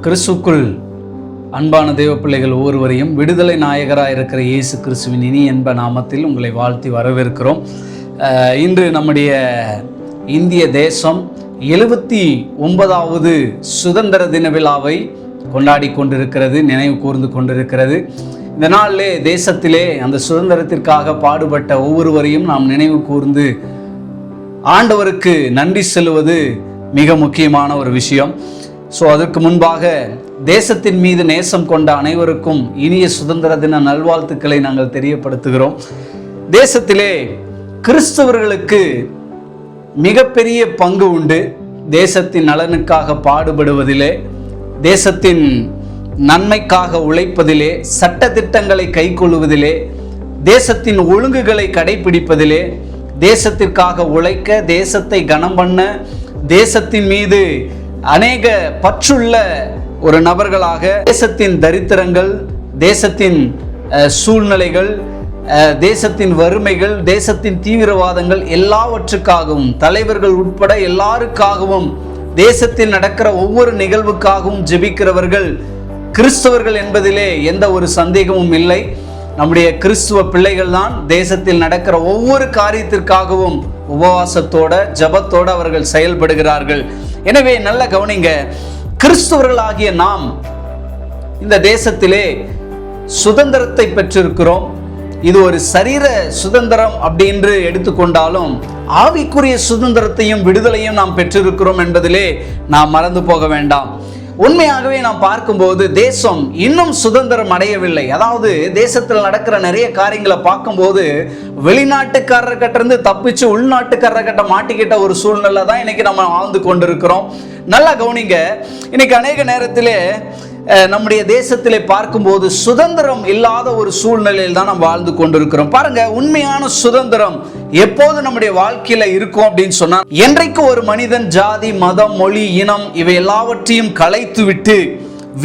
கிறிஸ்துக்குள் அன்பான தேவ பிள்ளைகள் ஒவ்வொருவரையும் விடுதலை நாயகராக இருக்கிற இயேசு கிறிஸ்துவின் இனி என்ப நாமத்தில் உங்களை வாழ்த்தி வரவேற்கிறோம். இன்று நம்முடைய இந்திய தேசம் 79வது சுதந்திர தின விழாவை கொண்டாடி கொண்டிருக்கிறது, நினைவு கூர்ந்து கொண்டிருக்கிறது. இந்த நாளிலே தேசத்திலே அந்த சுதந்திரத்திற்காக பாடுபட்ட ஒவ்வொருவரையும் நாம் நினைவு கூர்ந்து ஆண்டவருக்கு நன்றி செலுத்துவது மிக முக்கியமான ஒரு விஷயம். அதற்கு முன்பாக தேசத்தின் மீது நேசம் கொண்ட அனைவருக்கும் இனிய சுதந்திர தின நல்வாழ்த்துக்களை நாங்கள் தெரியப்படுத்துகிறோம். தேசத்திலே கிறிஸ்தவர்களுக்கு மிகப்பெரிய பங்கு உண்டு. தேசத்தின் நலனுக்காக பாடுபடுவதிலே, தேசத்தின் நன்மைக்காக உழைப்பதிலே, சட்ட திட்டங்களை கைக்கொள்வதிலே, தேசத்தின் ஒழுங்குகளை கடைபிடிப்பதிலே, தேசத்திற்காக உழைக்க, தேசத்தை கனம் பண்ண, தேசத்தின் மீது அநேக பற்றுள்ள ஒரு நபர்களாக தேசத்தின் தரித்திரங்கள், தேசத்தின் சூழ்நிலைகள், தேசத்தின் வறுமைகள், தேசத்தின் தீவிரவாதங்கள் எல்லாவற்றுக்காகவும், தலைவர்கள் உட்பட எல்லாருக்காகவும், தேசத்தில் நடக்கிற ஒவ்வொரு நிகழ்வுக்காகவும் ஜெபிக்கிறவர்கள் கிறிஸ்தவர்கள் என்பதிலே எந்த ஒரு சந்தேகமும் இல்லை. நம்முடைய கிறிஸ்துவ பிள்ளைகள் தான் தேசத்தில் நடக்கிற ஒவ்வொரு காரியத்திற்காகவும் உபவாசத்தோட ஜபத்தோட அவர்கள் செயல்படுகிறார்கள். எனவே நல்ல கவனிங்க, கிறிஸ்தவர்களாகிய நாம் இந்த தேசத்திலே சுதந்திரத்தை பெற்றிருக்கிறோம். இது ஒரு சரீர சுதந்திரம் அப்படின்னு எடுத்துக்கொண்டாலும் ஆவிக்குரிய சுதந்திரத்தையும் விடுதலையும் நாம் பெற்றிருக்கிறோம் என்பதிலே நாம் மறந்து போக வேண்டாம். உண்மையாகவே நாம் பார்க்கும்போது தேசம் இன்னும் சுதந்திரம் அடையவில்லை. அதாவது தேசத்தில் நடக்கிற நிறைய காரியங்களை பார்க்கும்போது வெளிநாட்டுக்காரர்கிட்ட இருந்து தப்பிச்சு உள்நாட்டுக்காரர்கிட்ட மாட்டிக்கிட்ட ஒரு சூழ்நிலை தான் இன்னைக்கு நம்ம வாழ்ந்து கொண்டிருக்கிறோம். நல்லா கவனிங்க, இன்னைக்கு அநேக நேரத்திலே நம்முடைய தேசத்திலே பார்க்கும்போது சுதந்திரம் இல்லாத ஒரு சூழ்நிலையில் தான் நாம் வாழ்ந்து கொண்டிருக்கிறோம். பாருங்க, உண்மையான சுதந்திரம் எப்போது நம்முடைய வாழ்க்கையில இருக்கும் அப்படின்னு சொன்னா, என்றைக்கு ஒரு மனிதன் ஜாதி, மதம், மொழி, இனம் இவை எல்லாவற்றையும் கலைத்து விட்டு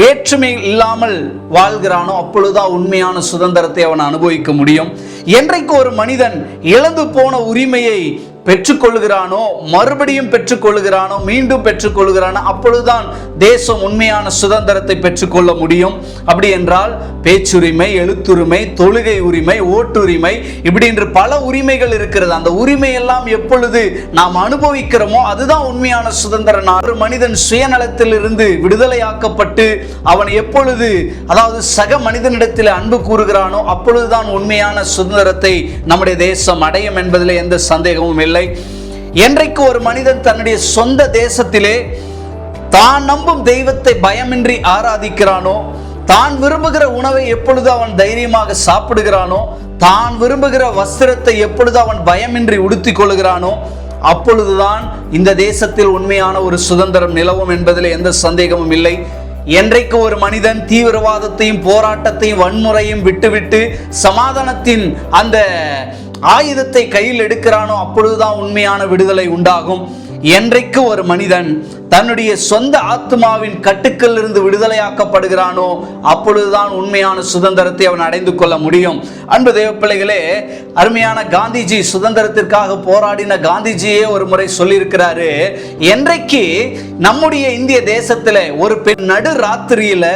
வேற்றுமை இல்லாமல் வாழ்கிறானோ அப்பொழுதுதான் உண்மையான சுதந்திரத்தை அவன் அனுபவிக்க முடியும். என்றைக்கு ஒரு மனிதன் இழந்து போன உரிமையை பெற்றுக்கொள்கிறானோ, மறுபடியும் பெற்றுக்கொள்கிறானோ, மீண்டும் பெற்றுக்கொள்கிறானோ அப்பொழுதுதான் தேசம் உண்மையான சுதந்திரத்தை பெற்றுக்கொள்ள முடியும். அப்படி என்றால் பேச்சுரிமை, எழுத்துரிமை, தொழுகை உரிமை, ஓட்டுரிமை, இப்படி என்று பல உரிமைகள் இருக்கிறது. அந்த உரிமை எல்லாம் எப்பொழுது நாம் அனுபவிக்கிறோமோ அதுதான் உண்மையான சுதந்திரம். ஒரு மனிதன் சுயநலத்தில் இருந்து விடுதலையாக்கப்பட்டு அவன் எப்பொழுது, அதாவது சக மனிதனிடத்தில் அன்பு கூறுகிறானோ அப்பொழுதுதான் உண்மையான சுதந்திரத்தை நம்முடைய தேசம் அடையும் என்பதில் எந்த சந்தேகமும் இல்லை. என்றைக்கு ஒரு மனிதன் தன்னுடைய சொந்த தேசத்திலே தான் நம்பும் தெய்வத்தை பயமின்றி ஆராதிக்கிறானோ, தான் விரும்புகிற உணவை எப்பொழுது அவன் தைரியமாக சாப்பிடுகிறானோ, தான் விரும்புகிற வஸ்திரத்தை எப்பொழுது அவன் பயமின்றி உடுத்திக் கொள்கிறானோ அப்பொழுதுதான் இந்த தேசத்தில் உண்மையான ஒரு சுதந்திரம் நிலவும் என்பதில் எந்த சந்தேகமும் இல்லை. என்றைக்கு ஒரு மனிதன் தீவிரவாதத்தையும் போராட்டத்தையும் வன்முறையும் விட்டுவிட்டு சமாதானத்தின் அந்த ஆயுதத்தை கையில் எடுக்கிறானோ அப்பொழுதுதான் உண்மையான விடுதலை உண்டாகும். என்றைக்கு ஒரு மனிதன் தன்னுடைய சொந்த ஆத்மாவின் கட்டுக்கள் இருந்து விடுதலையாக்கப்படுகிறானோ அப்பொழுதுதான் உண்மையான சுதந்திரத்தை அவன் அடைந்து கொள்ள முடியும். அன்பு தேவ பிள்ளைகளே, அருமையான காந்திஜி, சுதந்திரத்திற்காக போராடின காந்திஜியே ஒரு முறை சொல்லியிருக்கிறாரு, என்றைக்கு நம்முடைய இந்திய தேசத்துல ஒரு பெண் நடு ராத்திரியில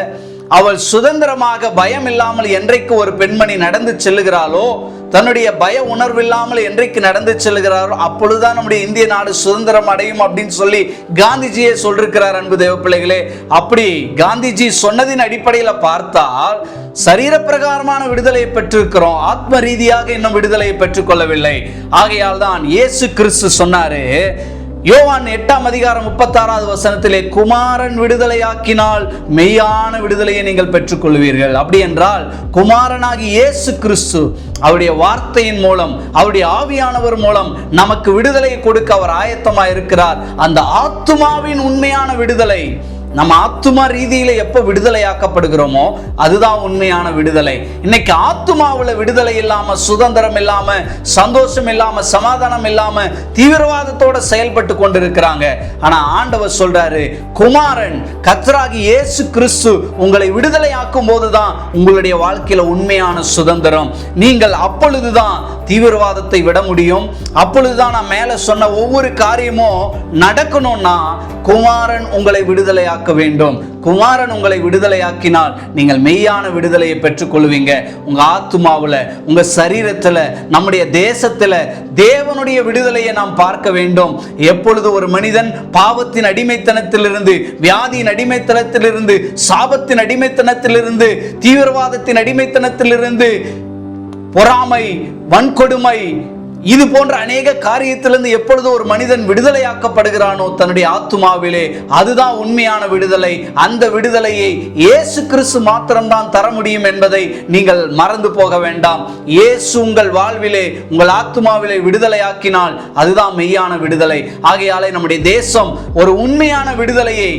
அவள் சுதந்திரமாக பயம் இல்லாமல் என்றைக்கு ஒரு பெண்மணி நடந்து செல்லுகிறாளோ, தன்னுடைய பய உணர்வில்லாமல் என்றைக்கு நடந்து செல்லுகிறாரோ அப்பொழுதுதான் நம்முடைய இந்திய நாடு சுதந்திரம் அடையும் அப்படின்னு சொல்லி காந்திஜியே சொல்லிருக்கிறார். அன்பு தேவ பிள்ளைகளே, அப்படி காந்திஜி சொன்னதின் அடிப்படையில் பார்த்தால் சரீர பிரகாரமான விடுதலையை பெற்றிருக்கிறோம், ஆத்ம ரீதியாக இன்னும் விடுதலையை பெற்றுக்கொள்ளவில்லை. ஆகையால் தான் இயேசு கிறிஸ்து சொன்னாரு, யோவான் 8:36 குமாரன் விடுதலையாக்கினால் மெய்யான விடுதலையை நீங்கள் பெற்றுக்கொள்வீர்கள். அப்படி என்றால் குமாரனாகி இயேசு கிறிஸ்து அவருடைய வார்த்தையின் மூலம், அவருடைய ஆவியானவர் மூலம் நமக்கு விடுதலையை கொடுக்க அவர் ஆயத்தமாக இருக்கிறார். அந்த ஆத்துமாவின் உண்மையான விடுதலை, நம்ம ஆத்துமா ரீதியில எப்ப விடுதலையாக்கப்படுகிறோமோ அதுதான் உண்மையான விடுதலை. இன்னைக்கு ஆத்துமாவுல விடுதலை இல்லாம, சுதந்திரம் இல்லாம, சந்தோஷம் இல்லாம, சமாதானம் இல்லாம தீவிரவாதத்தோட செயல்பட்டு கொண்டிருக்கிறாங்க. ஆனா ஆண்டவர் சொல்றாரு, குமாரன் கர்த்தராகிய இயேசு கிறிஸ்து உங்களை விடுதலை ஆக்கும் போதுதான் உங்களுடைய வாழ்க்கையில உண்மையான சுதந்திரம். நீங்கள் அப்பொழுதுதான் தீவிரவாதத்தை விட முடியும். அப்பொழுதுதான் நான் மேல சொன்ன ஒவ்வொரு காரியமும் நடக்கணும்னா குமாரன் உங்களை விடுதலையாக்க வேண்டும். குமாரன் உங்களை விடுதலையாக்கினால் நீங்கள் மெய்யான விடுதலையை பெற்றுக்கொள்வீங்க. உங்க ஆத்துமாவுல, உங்க சரீரத்துல, நம்முடைய தேசத்துல தேவனுடைய விடுதலையை நாம் பார்க்க வேண்டும். எப்பொழுது ஒரு மனிதன் பாவத்தின் அடிமைத்தனத்திலிருந்து, வியாதியின் அடிமைத்தனத்திலிருந்து, சாபத்தின் அடிமைத்தனத்திலிருந்து, தீவிரவாதத்தின் அடிமைத்தனத்திலிருந்து, பொறாமை, வன்கொடுமை, இது போன்ற அநேக காரியத்திலிருந்து எப்பொழுது ஒரு மனிதன் விடுதலையாக்கப்படுகிறானோ தன்னுடைய ஆத்துமாவிலே, அதுதான் உண்மையான விடுதலை. அந்த விடுதலையை இயேசு கிறிஸ்து மாத்திரம்தான் தர முடியும் என்பதை நீங்கள் மறந்து போக வேண்டாம். இயேசு உங்கள் வாழ்விலே, உங்கள் ஆத்துமாவிலே விடுதலையாக்கினால் அதுதான் மெய்யான விடுதலை. ஆகையாலே நம்முடைய தேசம் ஒரு உண்மையான விடுதலையை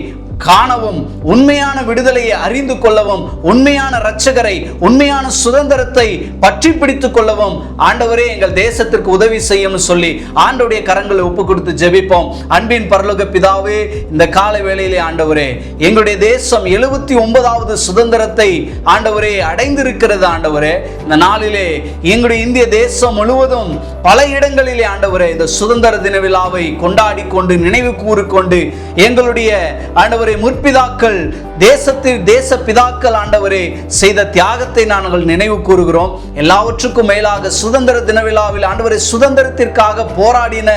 காணவும், உண்மையான விடுதலையை அறிந்து கொள்ளவும், உண்மையான இரட்சகரை, உண்மையான சுதந்திரத்தை பற்றி பிடித்துக் கொள்ளவும் ஆண்டவரே எங்கள் தேசத்திற்கு உதவி செய்யும் சொல்லி ஆண்டவருடைய கரங்களை ஒப்பு கொடுத்து ஜெபிப்போம். அன்பின் பரலோக பிதாவே, இந்த காலை வேளையிலே ஆண்டவரே எங்களுடைய தேசம் 79வது சுதந்திரத்தை ஆண்டவரே அடைந்திருக்கிறது. ஆண்டவரே இந்த நாளிலே எங்களுடைய இந்திய தேசம் முழுவதும் பல இடங்களிலே ஆண்டவரே இந்த சுதந்திர தின விழாவை கொண்டாடி கொண்டு, நினைவு கூறிக்கொண்டு, எங்களுடைய ஆண்டவரே முற்பிதாக்கள், தேச பிதாக்கள் ஆண்டவரே செய்த தியாகத்தை நாங்கள் நினைவு கூறுகிறோம். எல்லாவற்றுக்கும் மேலாக சுதந்திர தின விழாவில் ஆண்டவரே சுதந்திரத்திற்காக போராடின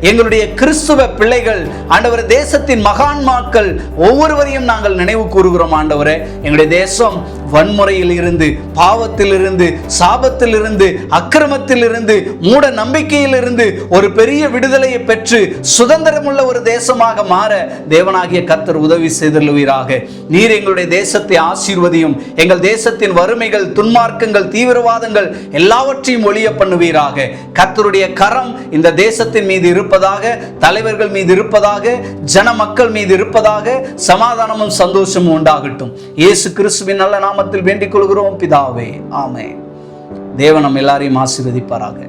எங்களுடைய கிறிஸ்துவ பிள்ளைகள், ஆண்டவரே தேசத்தின் மகான்மாக்கள் ஒவ்வொருவரையும் நாங்கள் நினைவு கூறுகிறோம். ஆண்டவரே எங்களுடைய தேசம் வன்முறையில் இருந்து, பாவத்தில் இருந்து, சாபத்தில் இருந்து, அக்கிரமத்தில் இருந்து, மூட நம்பிக்கையில் இருந்து ஒரு பெரிய விடுதலையை பெற்று சுதந்திரமுள்ள ஒரு தேசமாக மாற தேவனாகிய கர்த்தர் உதவி செய்தருளுவீராக. நீர் எங்களுடைய தேசத்தை ஆசீர்வதியும். எங்கள் தேசத்தின் வறுமைகள், துன்மார்க்கங்கள், தீவிரவாதங்கள் எல்லாவற்றையும் ஒழிய பண்ணுவீராக. கர்த்தருடைய கரம் இந்த தேசத்தின் மீது இருப்பதாக, தலைவர்கள் மீது இருப்பதாக, ஜன மக்கள் மீது இருப்பதாக. சமாதானமும் சந்தோஷமும் உண்டாகட்டும். இயேசு கிறிஸ்துவின் நல்ல நாமத்தில் வேண்டிக் கொள்கிறோம் பிதாவே, ஆமென். தேவன் நம்ம எல்லாரையும் ஆசீர்வதிப்பாராக.